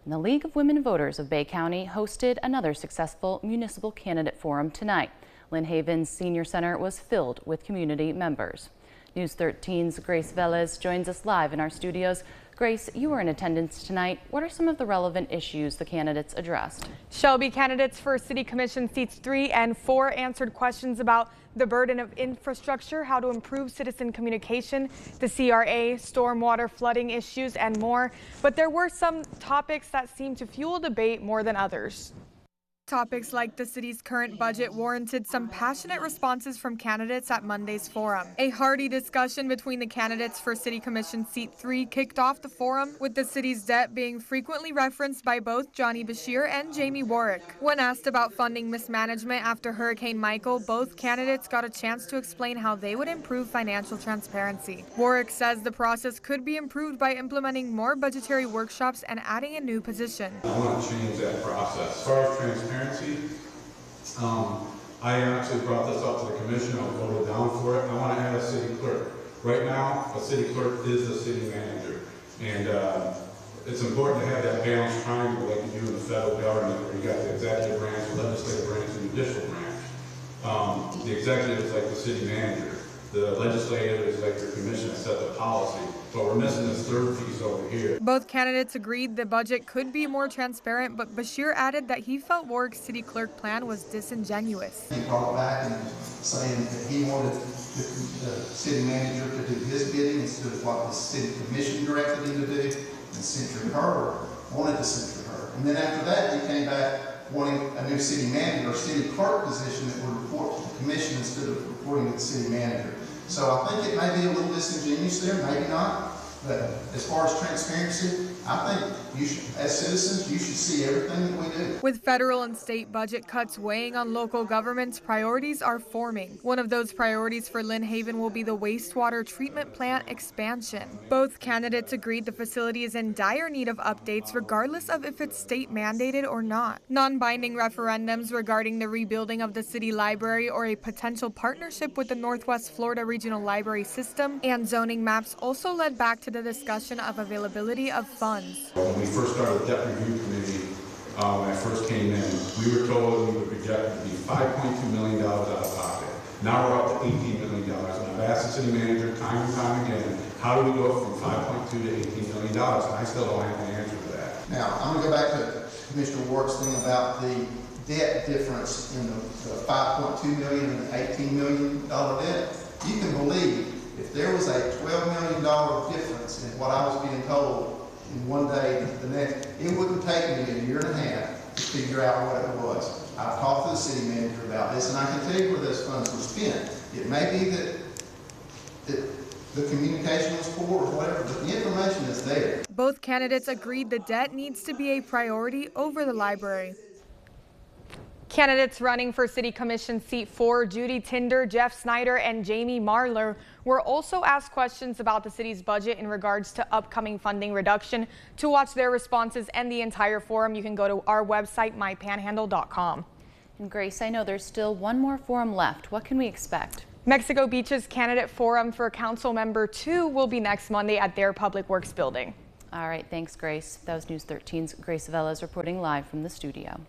And the League of Women Voters of Bay County hosted another successful municipal candidate forum tonight. Lynn Haven's Senior Center was filled with community members. News 13's Grace Velez joins us live in our studios. Grace, you were in attendance tonight. What are some of the relevant issues the candidates addressed? Shelby, candidates for City Commission seats 3 and 4 answered questions about the burden of infrastructure, how to improve citizen communication, the CRA, stormwater flooding issues, and more. But there were some topics that seemed to fuel debate more than others. Topics like the city's current budget warranted some passionate responses from candidates at Monday's forum. A hearty discussion between the candidates for City Commission Seat 3 kicked off the forum, with the city's debt being frequently referenced by both Johnny Bashir and Jamie Warwick. When asked about funding mismanagement after Hurricane Michael, both candidates got a chance to explain how they would improve financial transparency. Warwick says the process could be improved by implementing more budgetary workshops and adding a new position. I want to change that process. As far as transparency, I actually brought this up to the commission. I was voted down for it. I want to add a city clerk. Right now, a city clerk is a city manager, and it's important to have that balanced triangle like you do in the federal government, where you got the executive branch, the legislative branch, and the judicial branch. The executive is like the city manager. The legislative is like your commission that set the policy. But we're missing this third piece over here. Both candidates agreed the budget could be more transparent, but Bashir added that he felt Warwick's city clerk plan was disingenuous. He brought back and saying that he wanted the city manager to do his bidding instead of what the city commission directed him to do, and censured her, wanted to censure her. And then after that, he came back wanting a new city manager or city clerk position that would report to the commission instead of reporting to the city manager. So I think it may be a little disingenuous there, maybe not. But as far as transparency, I think you should, as citizens, you should see everything that we do. With federal and state budget cuts weighing on local governments, priorities are forming. One of those priorities for Lynn Haven will be the wastewater treatment plant expansion. Both candidates agreed the facility is in dire need of updates regardless of if it's state mandated or not. Non-binding referendums regarding the rebuilding of the city library or a potential partnership with the Northwest Florida Regional Library System and zoning maps also led back to the discussion of availability of funds. When we first started the debt review committee, when I first came in, we were told we were projected to be $5.2 million out of pocket. Now we're up to $18 million. And I've asked the city manager time and time again, how do we go from $5.2 to $18 million? And I still don't have an answer to that. Now, I'm going to go back to Commissioner Warwick's thing about the debt difference in the $5.2 million and the $18 million debt. You can believe if there was a $12 million difference in what I was being told in one day to the next, it wouldn't take me a year and a half to figure out what it was. I've talked to the city manager about this, and I can tell you where those funds were spent. It may be that the communication was poor or whatever, but the information is there. Both candidates agreed the debt needs to be a priority over the library. Candidates running for City Commission Seat 4, Judy Tinder, Jeff Snyder, and Jamie Marler, were also asked questions about the city's budget in regards to upcoming funding reduction. To watch their responses and the entire forum, you can go to our website, mypanhandle.com. And Grace, I know there's still one more forum left. What can we expect? Mexico Beach's candidate forum for Council Member 2 will be next Monday at their Public Works building. All right, thanks, Grace. That was News 13's Grace Velez reporting live from the studio.